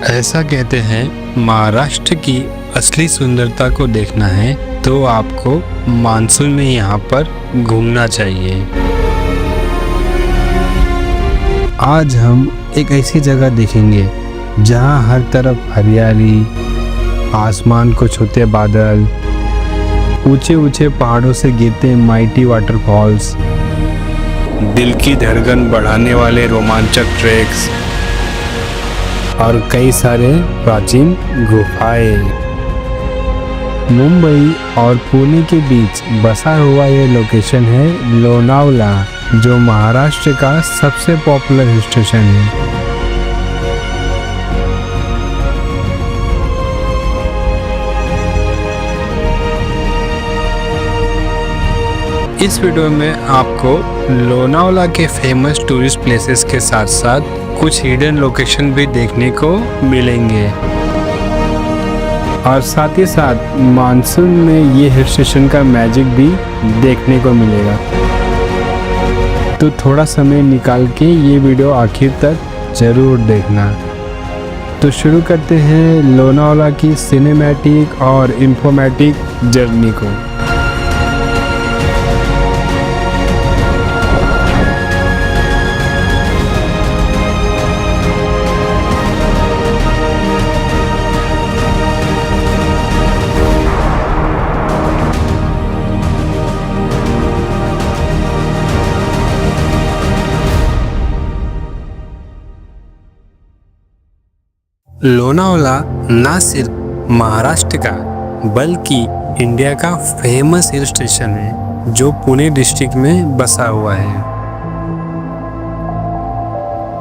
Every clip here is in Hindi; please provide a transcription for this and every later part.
ऐसा कहते हैं महाराष्ट्र की असली सुंदरता को देखना है तो आपको मानसून में यहाँ पर घूमना चाहिए। आज हम एक ऐसी जगह देखेंगे जहाँ हर तरफ हरियाली, आसमान को छूते बादल, ऊंचे ऊंचे पहाड़ों से गिरते माइटी वाटरफॉल्स, दिल की धड़कन बढ़ाने वाले रोमांचक ट्रैक्स और कई सारे प्राचीन गुफाएं। मुंबई और पुणे के बीच बसा हुआ ये लोकेशन है लोनावला, जो महाराष्ट्र का सबसे पॉपुलर हिल स्टेशन है। इस वीडियो में आपको लोनावला के फेमस टूरिस्ट प्लेसेस के साथ साथ कुछ हिडन लोकेशन भी देखने को मिलेंगे और साथ ही साथ मानसून में ये हिल स्टेशन का मैजिक भी देखने को मिलेगा। तो थोड़ा समय निकाल के ये वीडियो आखिर तक जरूर देखना। तो शुरू करते हैं लोनावला की सिनेमैटिक और इंफॉर्मेटिक जर्नी को। लोनावला ना सिर्फ महाराष्ट्र का बल्कि इंडिया का फेमस हिल स्टेशन है जो पुणे डिस्ट्रिक्ट में बसा हुआ है।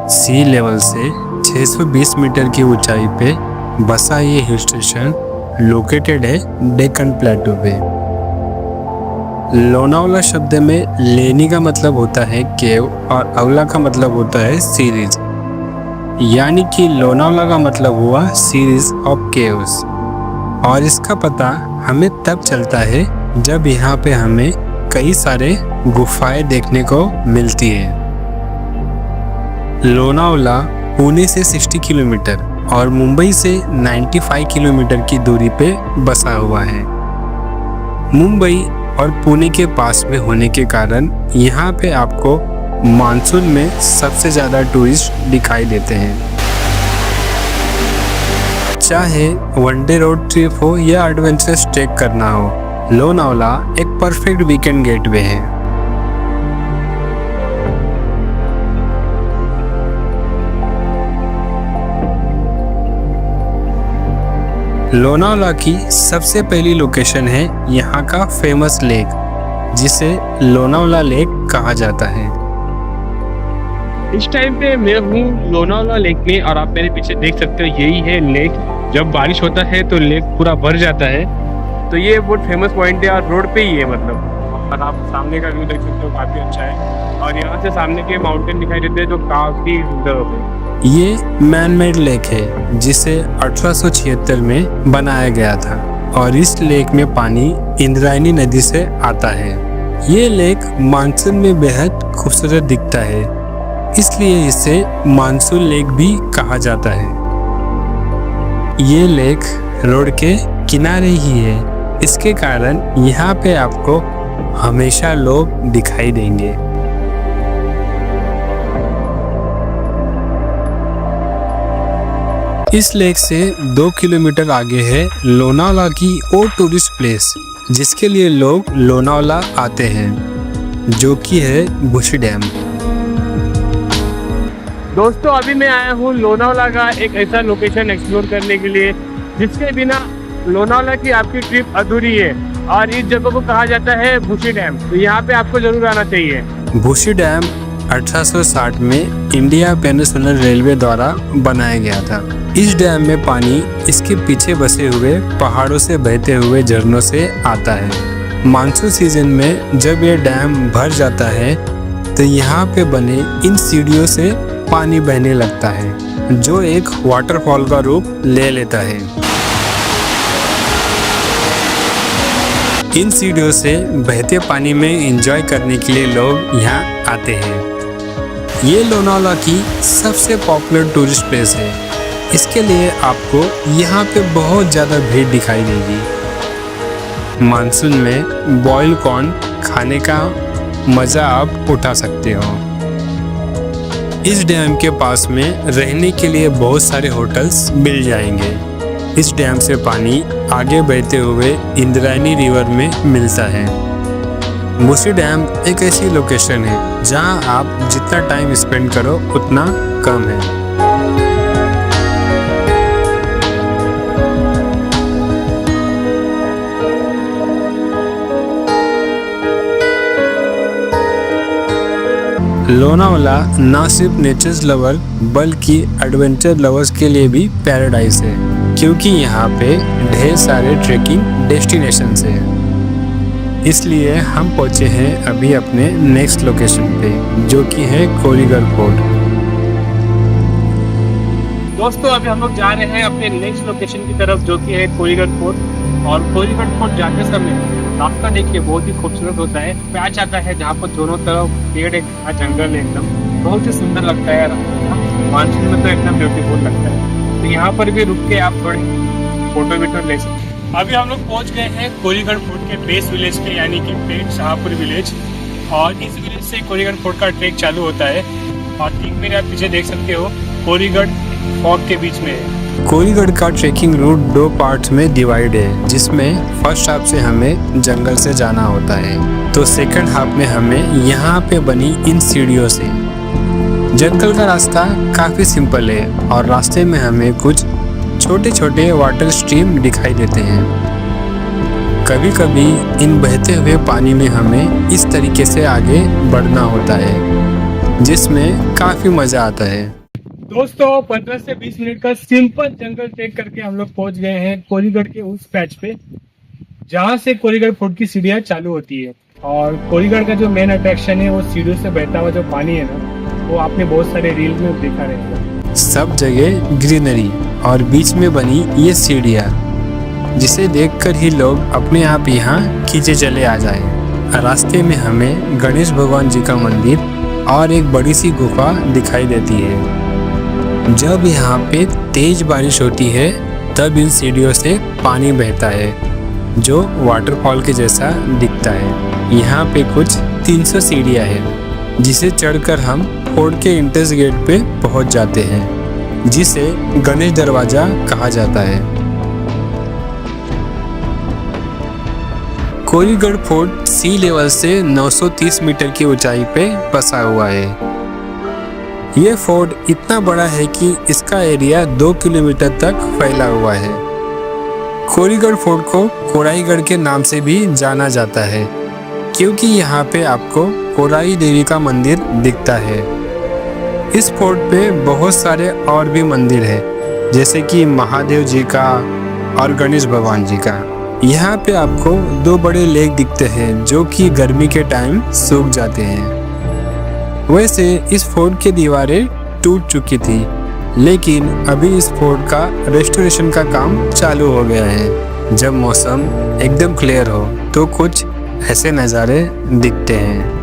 सी लेवल से 620 मीटर की ऊंचाई पे बसा ये हिल स्टेशन लोकेटेड है डेक्कन प्लेटो पे। लोनावला शब्द में लेनी का मतलब होता है केव और अवला का मतलब होता है सीरीज, यानी कि लोनावला का मतलब हुआ सीरीज ऑफ केव्स। और इसका पता हमें तब चलता है जब यहाँ पे हमें कई सारे गुफाएं देखने को मिलती है। लोनावला पुणे से 60 किलोमीटर और मुंबई से 95 किलोमीटर की दूरी पे बसा हुआ है। मुंबई और पुणे के पास में होने के कारण यहाँ पे आपको मानसून में सबसे ज़्यादा टूरिस्ट दिखाई देते हैं। चाहे वनडे रोड ट्रिप हो या एडवेंचरस ट्रेक करना हो, लोनावला एक परफेक्ट वीकेंड गेटवे है। लोनावला की सबसे पहली लोकेशन है यहाँ का फेमस लेक, जिसे लोनावला लेक कहा जाता है। इस टाइम पे मैं हूँ लोनावला लेक में और आप मेरे पीछे देख सकते हो यही है लेक। जब बारिश होता है तो लेक पूरा भर जाता है, तो ये बहुत फेमस पॉइंट है और रोड पे ही है मतलब। और आप सामने का व्यू देख सकते हो, काफ़ी अच्छा है। और यहाँ से सामने के माउंटेन दिखाई देते हैं जो काफ़ी सुंदर होते हैं। ये मैन मेड लेक है जिसे 1876 में बनाया गया था और इस लेक में पानी इंद्रायणी नदी से आता है। ये लेक मानसून में बेहद खूबसूरत दिखता है, इसलिए इसे मानसून लेक भी कहा जाता है। ये लेक रोड के किनारे ही है, इसके कारण यहाँ पे आपको हमेशा लोग दिखाई देंगे। इस लेक से 2 किलोमीटर आगे है लोनावला की और टूरिस्ट प्लेस जिसके लिए लोग लोनावला आते हैं, जो कि है बुशी डैम। दोस्तों अभी मैं आया हूँ लोनावला का एक ऐसा लोकेशन एक्सप्लोर करने के लिए जिसके बिना लोनावला की आपकी ट्रिप अधूरी है। और इस जगह को कहा जाता है बुशी डैम, तो यहाँ पे आपको जरूर आना चाहिए। बुशी डैम 1860 में इंडिया पेनिनसुलर रेलवे द्वारा बनाया गया था। इस डैम में पानी इसके पीछे बसे हुए पहाड़ों से बहते हुए झरनों से आता है। मानसून सीजन में जब ये डैम भर जाता है तो यहाँ पे बने इन सीढ़ियों से पानी बहने लगता है, जो एक वाटरफॉल का रूप ले लेता है। इन सीढ़ियों से बहते पानी में एंजॉय करने के लिए लोग यहाँ आते हैं। ये लोनावला की सबसे पॉपुलर टूरिस्ट प्लेस है इसके लिए आपको यहाँ पे बहुत ज़्यादा भीड़ दिखाई देगी। मानसून में बॉयल कॉर्न खाने का मज़ा आप उठा सकते हो। इस डैम के पास में रहने के लिए बहुत सारे होटल्स मिल जाएंगे। इस डैम से पानी आगे बहते हुए इंद्रायणी रिवर में मिलता है। मूसी डैम एक ऐसी लोकेशन है जहां आप जितना टाइम स्पेंड करो उतना कम है। लोनावाला ना सिर्फ नेचर लवर बल्कि एडवेंचर लवर्स के लिए भी पैराडाइज है, क्योंकि यहाँ पे ढेर सारे ट्रेकिंग डेस्टिनेशंस हैं। इसलिए हम पहुँचे हैं अभी अपने नेक्स्ट लोकेशन पे, जो कि है कोलीगढ़ फोर्ट। दोस्तों अभी हम लोग जा रहे हैं अपने नेक्स्ट लोकेशन की तरफ, जो कि है कोलीगढ़ फोर्ट। और कोलीगढ़ फोर्ट जाते समय रास्ता देखिए बहुत ही खूबसूरत होता है। पैच आता है जहाँ पर दोनों तरफ पेड़ है, जंगल है, एकदम बहुत ही सुंदर लगता है। मानसून में तो एकदम ब्यूटीफुल लगता है। तो यहाँ पर भी रुक के आप थोड़े फोटो वीटो ले सकते हैं। अभी हम लोग पहुँच गए हैं कोलीगढ़ फोर्ट के बेस विलेज पे, यानी कि पेट शाहपुर विलेज। और इस विलेज से कोलीगढ़ फोर्ट का ट्रेक चालू होता है। और ठीक मेरे आप पीछे देख सकते हो कोलीगढ़ फॉग के बीच में है। कोलीगढ़ का ट्रेकिंग रूट 2 पार्ट्स में डिवाइड है, जिसमें फर्स्ट हाफ से हमें जंगल से जाना होता है, तो सेकंड हाफ में हमें यहाँ पे बनी इन सीढ़ियों से। जंगल का रास्ता काफ़ी सिंपल है और रास्ते में हमें कुछ छोटे छोटे वाटर स्ट्रीम दिखाई देते हैं। कभी कभी इन बहते हुए पानी में हमें इस तरीके से आगे बढ़ना होता है, जिसमें काफ़ी मज़ा आता है। दोस्तों 15 से 20 मिनट का सिंपल जंगल ट्रेक करके हम लोग पहुंच गए हैं कोलीगढ़ के उस पैच पे, जहां से कोलीगढ़ फोर्ट की सीढ़ियां चालू होती है। और कोलीगढ़ का जो मेन अट्रैक्शन है वो सीढ़ियों से बहता हुआ जो पानी है ना, वो आपने बहुत सारे रील में देखा रहेगा। सब जगह ग्रीनरी और बीच में बनी ये सीढ़ियाँ, जिसे देखकर ही लोग अपने आप यहाँ खींचे चले आ जाए। रास्ते में हमें गणेश भगवान जी का मंदिर और एक बड़ी सी गुफा दिखाई देती है। जब यहाँ पे तेज बारिश होती है तब इन सीढ़ियों से पानी बहता है, जो वाटरफॉल के जैसा दिखता है। यहाँ पे कुछ 300 सीढ़ियाँ हैं, जिसे चढ़कर हम फोर्ट के एंट्रेंस गेट पे पहुँच जाते हैं, जिसे गणेश दरवाजा कहा जाता है। कोलीगढ़ फोर्ट सी लेवल से 930 मीटर की ऊंचाई पे बसा हुआ है। ये फोर्ट इतना बड़ा है कि इसका एरिया 2 किलोमीटर तक फैला हुआ है। कोलीगढ़ फोर्ट को कोराईगढ़ के नाम से भी जाना जाता है, क्योंकि यहाँ पे आपको कोराई देवी का मंदिर दिखता है। इस फोर्ट पे बहुत सारे और भी मंदिर हैं, जैसे कि महादेव जी का और गणेश भगवान जी का। यहाँ पे आपको 2 बड़े लेक दिखते हैं, जो कि गर्मी के टाइम सूख जाते हैं। वैसे इस फोर्ट की दीवारें टूट चुकी थी, लेकिन अभी इस फोर्ट का रेस्टोरेशन का काम चालू हो गया है। जब मौसम एकदम क्लियर हो तो कुछ ऐसे नज़ारे दिखते हैं।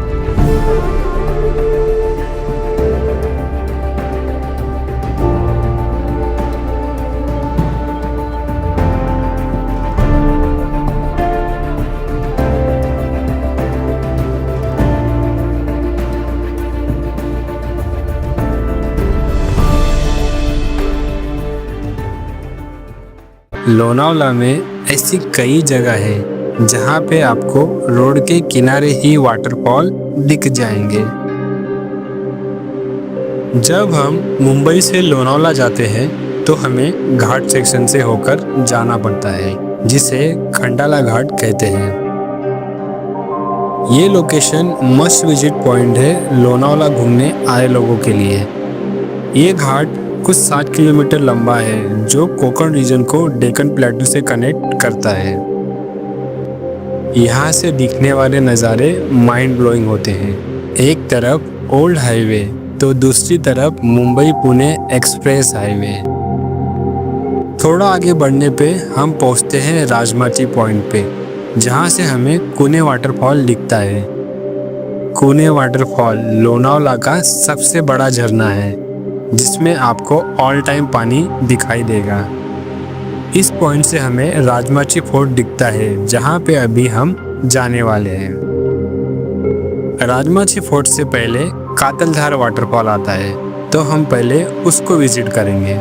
लोनावाला में ऐसी कई जगह है जहाँ पे आपको रोड के किनारे ही वाटरफॉल दिख जाएंगे। जब हम मुंबई से लोनावाला जाते हैं तो हमें घाट सेक्शन से होकर जाना पड़ता है, जिसे खंडाला घाट कहते हैं। ये लोकेशन मस्ट विजिट पॉइंट है लोनावाला घूमने आए लोगों के लिए। ये घाट कुछ 60 किलोमीटर लंबा है, जो कोंकण रीजन को डेक्कन प्लेटू से कनेक्ट करता है। यहाँ से दिखने वाले नज़ारे माइंड ब्लोइंग होते हैं। एक तरफ ओल्ड हाईवे तो दूसरी तरफ मुंबई पुणे एक्सप्रेस हाईवे। थोड़ा आगे बढ़ने पे हम पहुँचते हैं राजमाची पॉइंट पे, जहाँ से हमें कुने वाटरफॉल दिखता है। कुने वाटरफॉल लोनावाला का सबसे बड़ा झरना है। जिसमें आपको ऑल टाइम पानी दिखाई देगा। इस पॉइंट से हमें राजमाची फोर्ट दिखता है, जहाँ पे अभी हम जाने वाले हैं। राजमाची फोर्ट से पहले कातलधार वाटरफॉल आता है, तो हम पहले उसको विजिट करेंगे।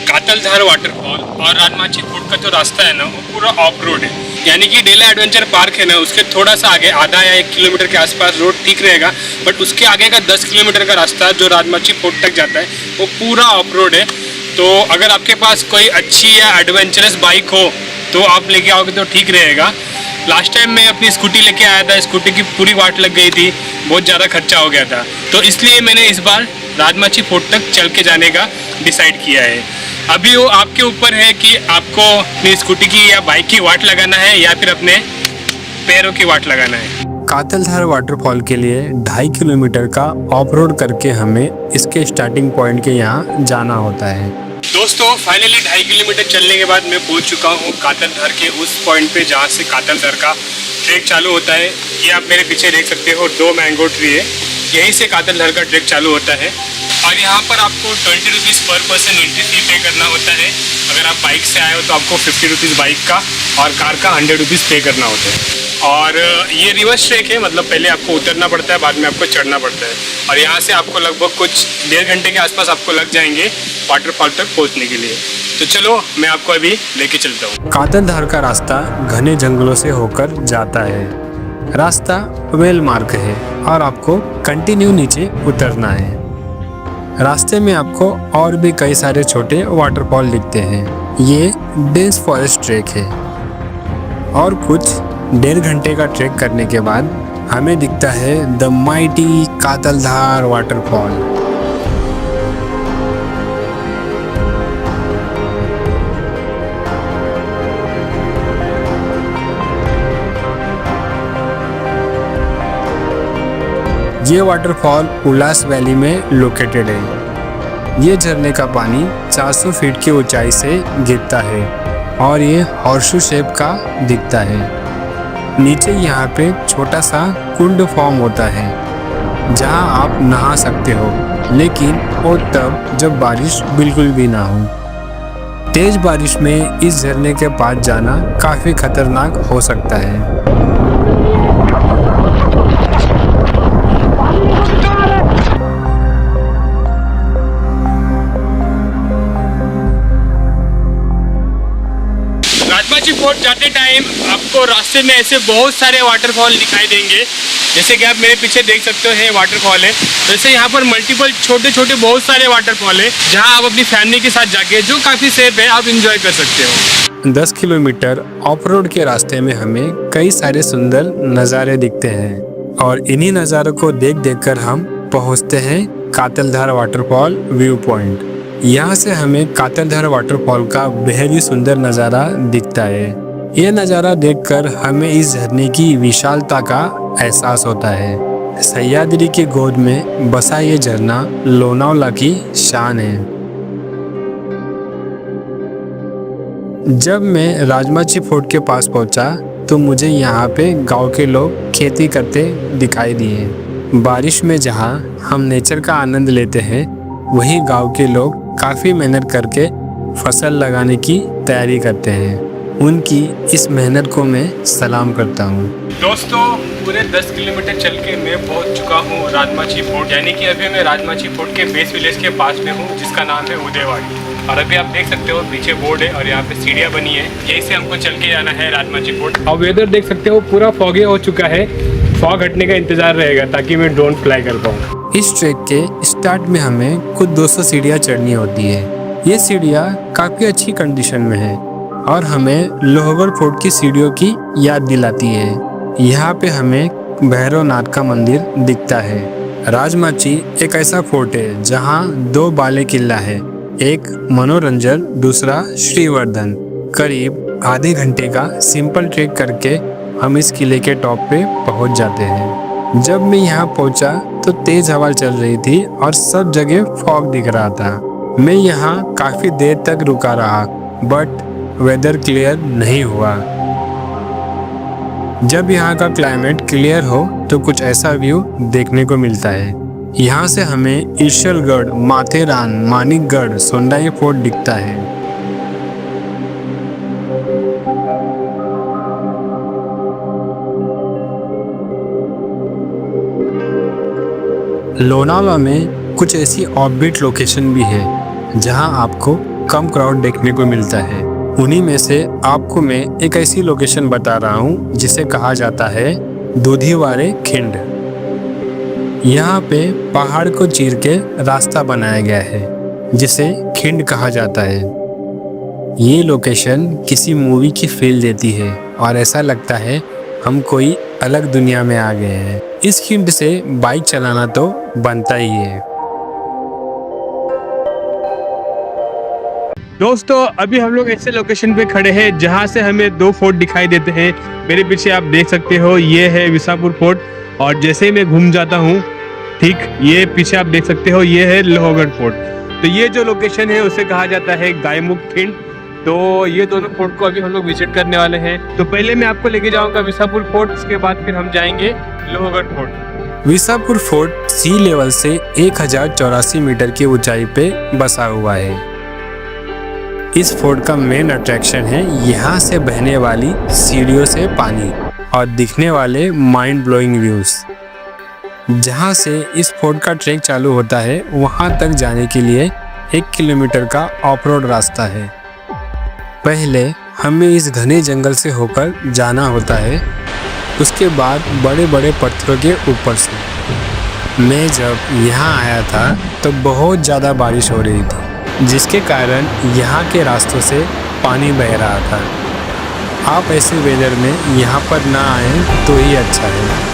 कातलधार वाटरफॉल और राजमाची फोर्ट का जो रास्ता है ना, वो पूरा ऑफ रोड है। यानी कि डेला एडवेंचर पार्क है ना, उसके थोड़ा सा आगे आधा या 1 किलोमीटर के आसपास रोड ठीक रहेगा, बट उसके आगे का 10 किलोमीटर का रास्ता जो राजमाची फोर्ट तक जाता है वो पूरा ऑफ रोड है। तो अगर आपके पास कोई अच्छी या एडवेंचरस बाइक हो तो आप लेके आओगे तो ठीक रहेगा। लास्ट टाइम मैं अपनी स्कूटी लेके आया था, स्कूटी की पूरी वाट लग गई थी, बहुत ज़्यादा खर्चा हो गया था, तो इसलिए मैंने इस बार राजमाची फोर्ट तक चल के जाने का डिसाइड किया है। अभी वो आपके ऊपर है कि आपको अपनी स्कूटी की या बाइक की वाट लगाना है या फिर अपने पैरों की वाट लगाना है। कातलधार वाटरफॉल के लिए 2.5 किलोमीटर का ऑफ रोड करके हमें इसके स्टार्टिंग पॉइंट के यहाँ जाना होता है। दोस्तों फाइनली 2.5 किलोमीटर चलने के बाद मैं पहुंच चुका हूं कातलधार के उस पॉइंट पे जहां से कातलधार का ट्रैक चालू होता है। ये आप मेरे पीछे देख सकते हो, 2 मैंगो ट्री है, यहीं से कातलधार का ट्रैक चालू होता है। और यहाँ पर आपको 20 रुपीज़ पर पर्सन एंट्री फी पे करना होता है। अगर आप बाइक से आए हो तो आपको 50 रुपीज़ बाइक का और कार का 100 रुपीज़ पे करना होता है। और ये रिवर्स ट्रैक है, मतलब पहले आपको उतरना पड़ता है, बाद में आपको चढ़ना पड़ता है। और यहाँ से आपको लगभग कुछ 1.5 घंटे के आसपास आपको लग जाएंगे वाटरफॉल तक पहुँचने के लिए। तो चलो मैं आपको अभी लेके चलता हूँ। कातलधार का रास्ता घने जंगलों से होकर जाता है। रास्ता वेल मार्क है और आपको कंटिन्यू नीचे उतरना है। रास्ते में आपको और भी कई सारे छोटे वाटरफॉल दिखते हैं। ये डेंस फॉरेस्ट ट्रैक है और कुछ 1.5 घंटे का ट्रैक करने के बाद हमें दिखता है द माइटी कातलधार वाटरफॉल। ये वाटरफॉल उल्लास वैली में लोकेटेड है। ये झरने का पानी 400 फीट की ऊंचाई से गिरता है और ये हॉर्सशू शेप का दिखता है। नीचे यहाँ पे छोटा सा कुंड फॉर्म होता है जहाँ आप नहा सकते हो, लेकिन वो तब जब बारिश बिल्कुल भी ना हो। तेज बारिश में इस झरने के पास जाना काफ़ी खतरनाक हो सकता है। राजमाची फोर्ट जाते टाइम आपको रास्ते में ऐसे बहुत सारे वाटरफॉल दिखाई देंगे, जैसे कि आप मेरे पीछे देख सकते हो, ये वाटरफॉल है। वैसे यहाँ पर मल्टीपल छोटे छोटे बहुत सारे वाटरफॉल है जहाँ आप अपनी फैमिली के साथ जाके, जो काफ़ी सेफ है, आप इंजॉय कर सकते हो। 10 किलोमीटर ऑफ रोड के रास्ते में हमें कई सारे सुंदर नज़ारे दिखते हैं और इन्हीं नज़ारों को देख देख कर हम पहुँचते हैं कातलधार वाटरफॉल व्यू पॉइंट। यहाँ से हमें कातलधार वाटरफॉल का बेहद ही सुंदर नज़ारा दिखता है। यह नज़ारा देखकर हमें इस झरने की विशालता का एहसास होता है। सह्याद्री की गोद में बसा ये झरना लोनावला की शान है। जब मैं राजमाची फोर्ट के पास पहुंचा तो मुझे यहाँ पे गांव के लोग खेती करते दिखाई दिए। बारिश में जहाँ हम नेचर का आनंद लेते हैं, वही गांव के लोग काफ़ी मेहनत करके फसल लगाने की तैयारी करते हैं। उनकी इस मेहनत को मैं सलाम करता हूँ। दोस्तों पूरे 10 किलोमीटर चल के मैं पहुँच चुका हूँ राजमाची फोर्ट, यानी कि अभी मैं राजमाची फोर्ट के बेस विलेज के पास में हूँ, जिसका नाम है उदयवाड़ी। और अभी आप देख सकते हो पीछे बोर्ड है और यहाँ पे सीढ़ियाँ बनी है, यहीं से हमको चल के जाना है राजमाची फोर्ट। अब वेदर देख सकते हो पूरा फॉगी हो चुका है, फॉग हटने का इंतजार रहेगा ताकि मैं ड्रोन फ्लाई कर पाऊँ। इस ट्रैक के स्टार्ट में हमें कुछ 200 सीढ़ियाँ चढ़नी होती है। ये सीढ़ियाँ काफ़ी अच्छी कंडीशन में है और हमें लोहगढ़ फोर्ट की सीढ़ियों की याद दिलाती है। यहाँ पे हमें भैरवनाथ का मंदिर दिखता है। राजमाची एक ऐसा फोर्ट है जहाँ 2 बाले किला है, एक मनोरंजन, दूसरा श्रीवर्धन। करीब आधे घंटे का सिंपल ट्रैक करके हम इस किले के टॉप पे पहुँच जाते हैं। जब मैं यहाँ पहुँचा तो तेज हवा चल रही थी और सब जगह फॉग दिख रहा था। मैं यहाँ काफ़ी देर तक रुका रहा, बट वेदर क्लियर नहीं हुआ। जब यहाँ का क्लाइमेट क्लियर हो तो कुछ ऐसा व्यू देखने को मिलता है। यहाँ से हमें ईश्वरगढ़, माथेरान, मानिकगढ़, सोंडाई फोर्ट दिखता है। लोनावला में कुछ ऐसी ऑफबीट लोकेशन भी है जहां आपको कम क्राउड देखने को मिलता है। उन्हीं में से आपको मैं एक ऐसी लोकेशन बता रहा हूं जिसे कहा जाता है दूधीवारे खिंड। यहाँ पे पहाड़ को चीर के रास्ता बनाया गया है जिसे खिंड कहा जाता है। ये लोकेशन किसी मूवी की फील देती है और ऐसा लगता है हम कोई अलग दुनिया में आ गए हैं। इस खिंड से बाइक चलाना तो बनता ही है। दोस्तों अभी हम लोग ऐसे लोकेशन पे खड़े हैं जहां से हमें दो फोर्ट दिखाई देते हैं। मेरे पीछे आप देख सकते हो ये है विसापुर फोर्ट, और जैसे ही मैं घूम जाता हूँ ठीक ये पीछे आप देख सकते हो ये है लोहगढ़ फोर्ट। तो ये जो लोकेशन है उसे कहा जाता है गायमुख खिंड। तो ये दोनों फोर्ट को अभी हम लोग विजिट करने वाले हैं। तो पहले मैं आपको लेके जाऊंगा विसापुर फोर्ट, उसके बाद फिर हम जाएंगे लोहगढ़ फोर्ट। विसापुर फोर्ट सी लेवल से 1084 मीटर की ऊंचाई पे बसा हुआ है। इस फोर्ट का मेन अट्रैक्शन है यहाँ से बहने वाली सीढ़ियों से पानी और दिखने वाले माइंड ब्लोइंग व्यूज। जहाँ से इस फोर्ट का ट्रैक चालू होता है वहाँ तक जाने के लिए 1 किलोमीटर का ऑफ रोड रास्ता है। पहले हमें इस घने जंगल से होकर जाना होता है, उसके बाद बड़े बड़े पत्थरों के ऊपर से। मैं जब यहाँ आया था तो बहुत ज़्यादा बारिश हो रही थी जिसके कारण यहाँ के रास्तों से पानी बह रहा था। आप ऐसे वेदर में यहाँ पर ना आए तो ही अच्छा है।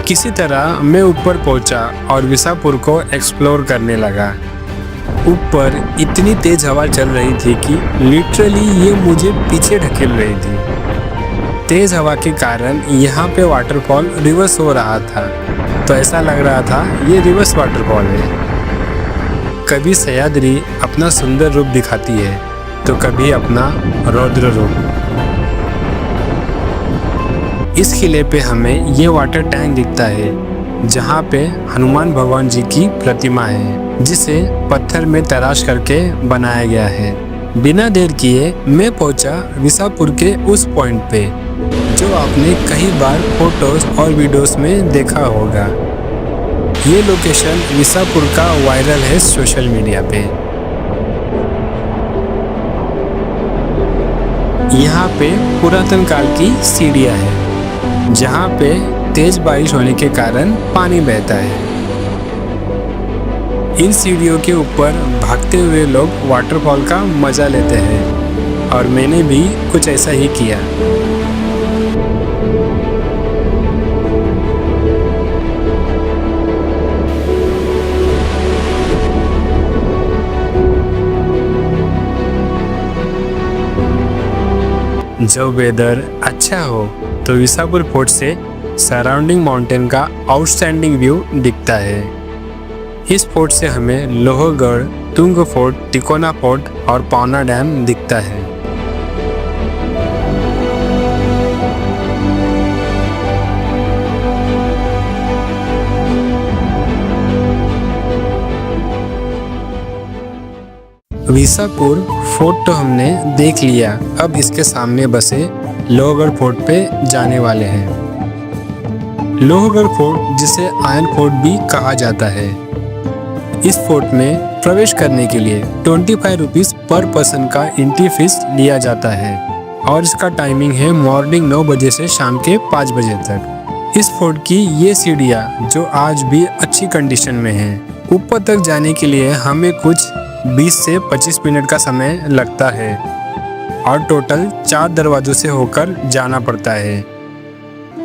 किसी तरह मैं ऊपर पहुंचा और विसापुर को एक्सप्लोर करने लगा। ऊपर इतनी तेज हवा चल रही थी कि लिटरली ये मुझे पीछे ढकेल रही थी। तेज हवा के कारण यहाँ पे वाटरफॉल रिवर्स हो रहा था, तो ऐसा लग रहा था ये रिवर्स वाटरफॉल है। कभी सह्याद्री अपना सुंदर रूप दिखाती है तो कभी अपना रौद्र रूप। इस किले पे हमें ये वाटर टैंक दिखता है जहाँ पे हनुमान भगवान जी की प्रतिमा है जिसे पत्थर में तराश करके बनाया गया है। बिना देर किए मैं पहुँचा विसापुर के उस पॉइंट पे जो आपने कई बार फोटोज और वीडियोस में देखा होगा। ये लोकेशन विसापुर का वायरल है सोशल मीडिया पे। यहाँ पे पुरातन काल की सीढ़ियाँ हैं जहाँ पे तेज बारिश होने के कारण पानी बहता है। इन सीढ़ियों के ऊपर भागते हुए लोग वाटरफॉल का मजा लेते हैं और मैंने भी कुछ ऐसा ही किया। जब वेदर अच्छा हो तो विसापुर फोर्ट से सराउंडिंग माउंटेन का आउटस्टैंडिंग व्यू दिखता है। इस फोर्ट से हमें लोहगढ़, तुंग फोर्ट, तिकोना फोर्ट और पौना डैम दिखता है। विसापुर फोर्ट तो हमने देख लिया, अब इसके सामने बसे लोहगढ़ फोर्ट पे जाने वाले हैं। लोहगढ़ फोर्ट जिसे आयरन फोर्ट भी कहा जाता है। इस फोर्ट में प्रवेश करने के लिए 25 रुपीज़ पर पर्सन का एंट्री फीस लिया जाता है और इसका टाइमिंग है मॉर्निंग 9 बजे से शाम के 5 बजे तक। इस फोर्ट की ये सीढ़ियाँ जो आज भी अच्छी कंडीशन में हैं। ऊपर तक जाने के लिए हमें कुछ 20 से 25 मिनट का समय लगता है और टोटल 4 दरवाजों से होकर जाना पड़ता है।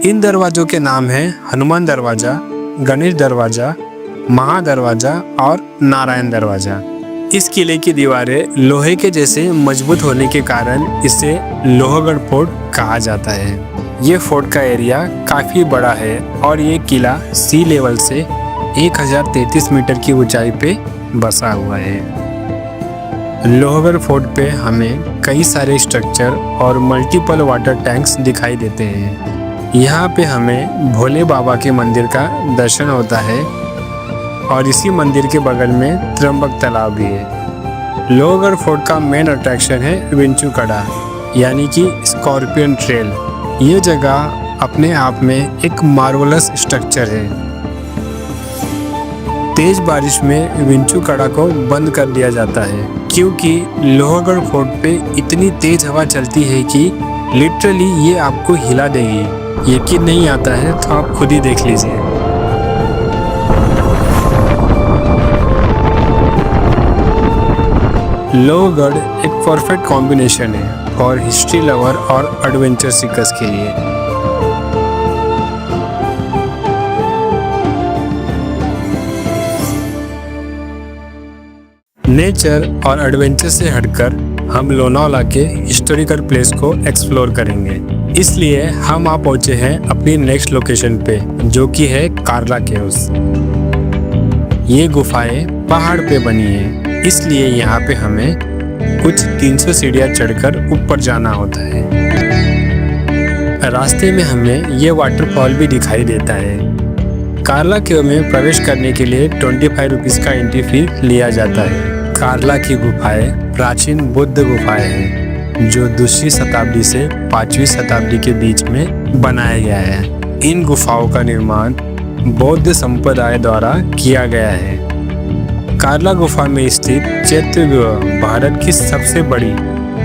इन दरवाजों के नाम हैं हनुमान दरवाज़ा, गणेश दरवाज़ा, महादरवाज़ा और नारायण दरवाज़ा। इस किले की दीवारें लोहे के जैसे मजबूत होने के कारण इसे लोहगढ़ फोर्ट कहा जाता है। ये फोर्ट का एरिया काफी बड़ा है और ये किला सी लेवल से 1033 मीटर की ऊंचाई पे बसा हुआ है। लोहगढ़ फोर्ट पे हमें कई सारे स्ट्रक्चर और मल्टीपल वाटर टैंक्स दिखाई देते हैं। यहाँ पे हमें भोले बाबा के मंदिर का दर्शन होता है और इसी मंदिर के बगल में त्र्यंबक तालाब भी है। लोहगढ़ फोर्ट का मेन अट्रैक्शन है विंचू कड़ा यानी कि स्कॉर्पियन ट्रेल। ये जगह अपने आप में एक मार्वलस स्ट्रक्चर है। तेज बारिश में विंचू कड़ा को बंद कर दिया जाता है क्योंकि लोहगढ़ फोर्ट पे इतनी तेज हवा चलती है कि लिटरली ये आपको हिला देगी। यकीन नहीं आता है तो आप खुद ही देख लीजिए। लोहगढ़ एक परफेक्ट कॉम्बिनेशन है फॉर हिस्ट्री लवर और एडवेंचर सीकर्स के लिए। नेचर और एडवेंचर से हटकर हम लोनावला के हिस्टोरिकल प्लेस को एक्सप्लोर करेंगे, इसलिए हम आ पहुंचे हैं अपनी नेक्स्ट लोकेशन पे जो कि है कार्ला केव्स। ये गुफाएं पहाड़ पे बनी है, इसलिए यहाँ पे हमें कुछ 300 सीढ़ियाँ चढ़कर ऊपर जाना होता है। रास्ते में हमें ये वाटरफॉल भी दिखाई देता है। कार्ला केव में प्रवेश करने के लिए 25 रुपीज़ का एंट्री फी लिया जाता है। कार्ला की गुफाएं प्राचीन बुद्ध गुफाएं हैं जो 2वीं शताब्दी से 5वीं शताब्दी के बीच में बनाया गया है। इन गुफाओं का निर्माण बौद्ध संप्रदाय द्वारा किया गया है। कार्ला गुफा में स्थित चैत्यगृह भारत की सबसे बड़ी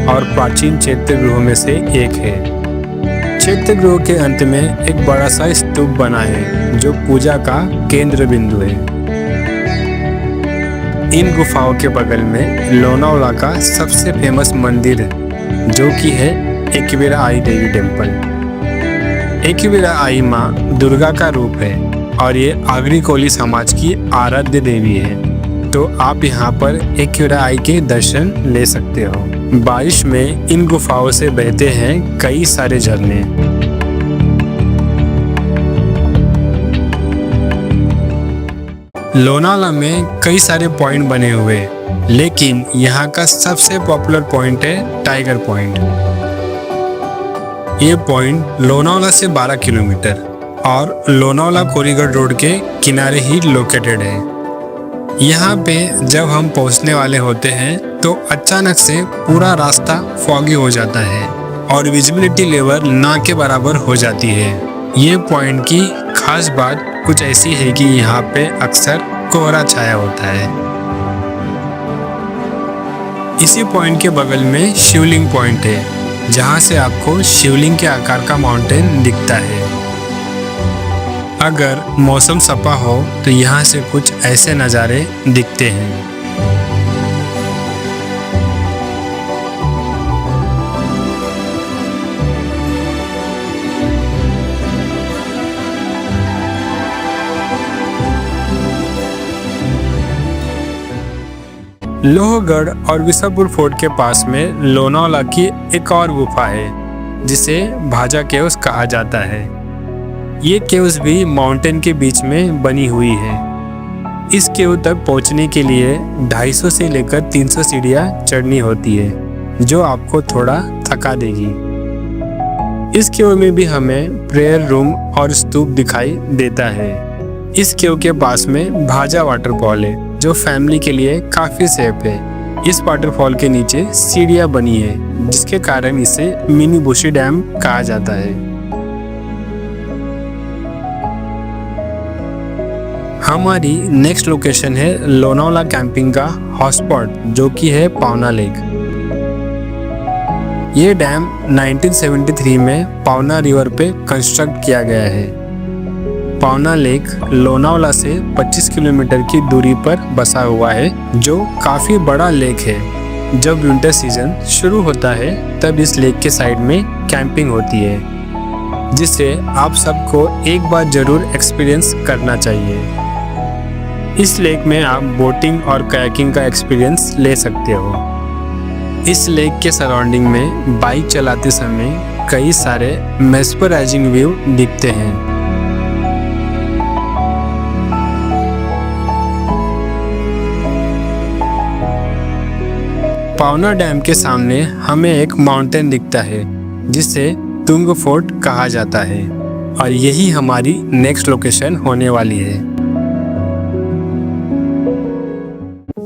और प्राचीन चैत्यगृहों में से एक है। चैत्यगृह के अंत में एक बड़ा सा स्तूप बना है जो पूजा का केंद्र बिंदु है। इन गुफाओं के बगल में लोनावला का सबसे फेमस मंदिर जो कि है एकवीरा आई देवी टेम्पल। एकवीरा आई माँ दुर्गा का रूप है और ये आगरी कोली समाज की आराध्य देवी है, तो आप यहाँ पर एकवीरा आई के दर्शन ले सकते हो। बारिश में इन गुफाओं से बहते हैं कई सारे झरने। लोनावला में कई सारे पॉइंट बने हुए, लेकिन यहाँ का सबसे पॉपुलर पॉइंट है टाइगर पॉइंट। ये पॉइंट लोनावला से 12 किलोमीटर और लोनावला कोरीगढ़ रोड के किनारे ही लोकेटेड है। यहाँ पे जब हम पहुँचने वाले होते हैं तो अचानक से पूरा रास्ता फॉगी हो जाता है और विजिबिलिटी लेवल ना के बराबर हो जाती है। ये पॉइंट की खास बात कुछ ऐसी है कि यहाँ पे अक्सर कोहरा छाया होता है। इसी पॉइंट के बगल में शिवलिंग पॉइंट है जहाँ से आपको शिवलिंग के आकार का माउंटेन दिखता है। अगर मौसम सपा हो तो यहाँ से कुछ ऐसे नज़ारे दिखते हैं। लोहगढ़ और विसापुर फोर्ट के पास में लोनावला की एक और गुफा है जिसे भाजा केव्स कहा जाता है। ये केव्स भी माउंटेन के बीच में बनी हुई है। इस केव तक पहुंचने के लिए 250 से लेकर 300 सीढ़ियाँ चढ़नी होती है जो आपको थोड़ा थका देगी। इस केव में भी हमें प्रेयर रूम और स्तूप दिखाई देता है। इस केव के पास में भाजा वाटरफॉल है जो फैमिली के लिए काफ़ी सेफ है। इस वाटरफॉल के नीचे सीढ़ियाँ बनी है जिसके कारण इसे मिनी बुशी डैम कहा जाता है। हमारी नेक्स्ट लोकेशन है लोनावला कैंपिंग का हॉटस्पॉट जो कि है पावना लेक। ये डैम 1973 में पावना रिवर पे कंस्ट्रक्ट किया गया है। पावना लेक लोनावला से 25 किलोमीटर की दूरी पर बसा हुआ है जो काफ़ी बड़ा लेक है। जब विंटर सीजन शुरू होता है तब इस लेक के साइड में कैंपिंग होती है जिसे आप सबको एक बार ज़रूर एक्सपीरियंस करना चाहिए। इस लेक में आप बोटिंग और कायाकिंग का एक्सपीरियंस ले सकते हो। इस लेक के सराउंडिंग में बाइक चलाते समय कई सारे मेस्मराइजिंग व्यू दिखते हैं। पावना डैम के सामने हमें एक माउंटेन दिखता है जिसे तुंग फोर्ट कहा जाता है और यही हमारी नेक्स्ट लोकेशन होने वाली है।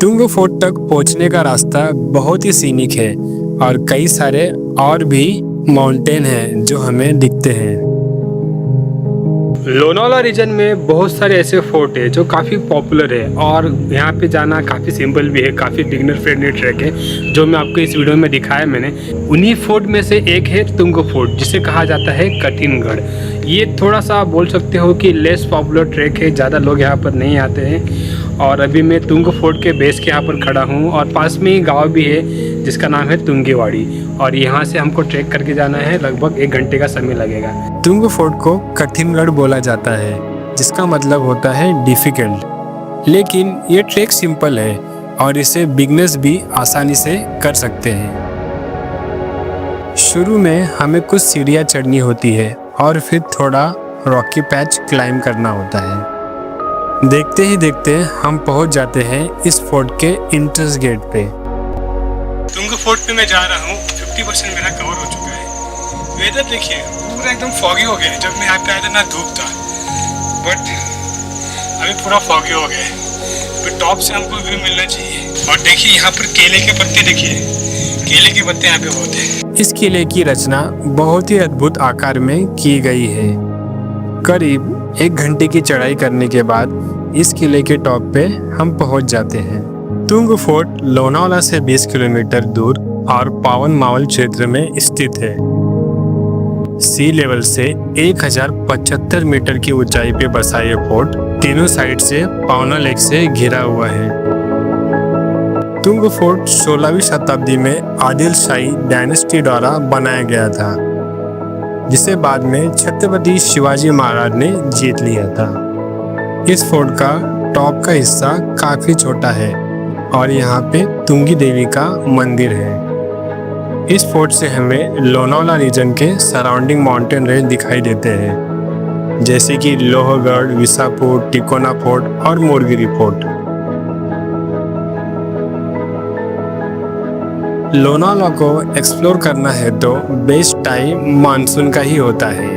तुंग फोर्ट तक पहुंचने का रास्ता बहुत ही सीनिक है और कई सारे और भी माउंटेन हैं जो हमें दिखते हैं। लोनावाला रीजन में बहुत सारे ऐसे फोर्ट है जो काफ़ी पॉपुलर है और यहाँ पे जाना काफ़ी सिंपल भी है, काफ़ी बिगनर फ्रेंडली ट्रैक है जो मैं आपको इस वीडियो में दिखाया मैंने। उन्हीं फोर्ट में से एक है तुंग फोर्ट जिसे कहा जाता है कठिनगढ़। ये थोड़ा सा बोल सकते हो कि लेस पॉपुलर ट्रैक है, ज़्यादा लोग यहाँ पर नहीं आते हैं। और अभी मैं तुंग फोर्ट के बेस के यहाँ पर खड़ा हूँ और पास में ही गाँव भी है जिसका नाम है तुंगेवाड़ी और यहाँ से हमको ट्रैक करके जाना है, लगभग 1 घंटे का समय लगेगा। तुंग फोर्ट को कठिनगढ़ बोला जाता है जिसका मतलब होता है डिफिकल्ट, लेकिन ये ट्रैक सिंपल है और इसे बिगनर्स भी आसानी से कर सकते हैं। शुरू में हमें कुछ सीढ़ियाँ चढ़नी होती है और फिर थोड़ा रॉकी पैच क्लाइंब करना होता है। देखते ही देखते हम पहुंच जाते हैं इस फोर्ट के एंट्रेंस गेट पे। तुंग फोर्ट पे मैं जा रहा हूँ, 50% मेरा कवर हो चुका है। वेदर देखिए पूरा एकदम फॉगी हो गया है। जब मैं यहाँ पे आया था ना धूप था, बट अभी पूरा फॉगी हो गया है। तो टॉप से हमको व्यू मिलना चाहिए। और देखिए यहाँ पर केले के पत्ते, देखिए केले के पत्ते यहाँ पे बहुत हैं। इस किले की रचना बहुत ही अद्भुत आकार में की गई है। करीब 1 घंटे की चढ़ाई करने के बाद इस किले के टॉप पे हम पहुंच जाते हैं। तुंग फोर्ट लोनावाला से 20 किलोमीटर दूर और पावन मावल क्षेत्र में स्थित है। सी लेवल से 1075 मीटर की ऊंचाई पे बसा ये फोर्ट तीनों साइड से पावना लेक से घिरा हुआ है। तुंग फोर्ट 16वीं शताब्दी में आदिल शाही डायनेस्टी द्वारा बनाया गया था, जिसे बाद में छत्रपति शिवाजी महाराज ने जीत लिया था। इस फोर्ट का टॉप का हिस्सा काफी छोटा है और यहाँ पे तुंगी देवी का मंदिर है। इस फोर्ट से हमें लोनावाला रीजन के सराउंडिंग माउंटेन रेंज दिखाई देते हैं, जैसे कि लोहगढ़, विसापुर, टिकोना फोर्ट और मोरगिरी फोर्ट। लोनावाला को एक्सप्लोर करना है तो बेस्ट टाइम मानसून का ही होता है।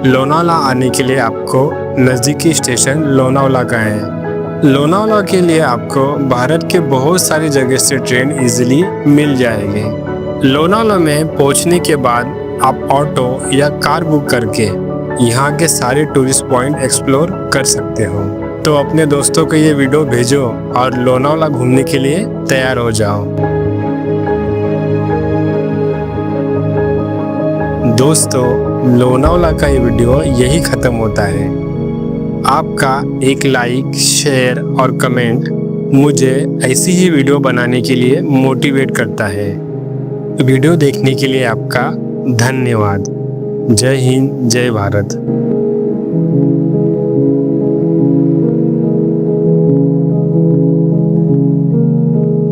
लोनावाला आने के लिए आपको नज़दीकी स्टेशन लोनावाला का है। लोनावाला के लिए आपको भारत के बहुत सारी जगह से ट्रेन इजीली मिल जाएगी। लोनावाला में पहुंचने के बाद आप ऑटो या कार बुक करके यहाँ के सारे टूरिस्ट पॉइंट एक्सप्लोर कर सकते हो। तो अपने दोस्तों को ये वीडियो भेजो और लोनावाला घूमने के लिए तैयार हो जाओ। दोस्तों, लोनावाला का ये वीडियो यही ख़त्म होता है। आपका एक लाइक, शेयर और कमेंट मुझे ऐसी ही वीडियो बनाने के लिए मोटिवेट करता है। वीडियो देखने के लिए आपका धन्यवाद। जय हिंद, जय भारत।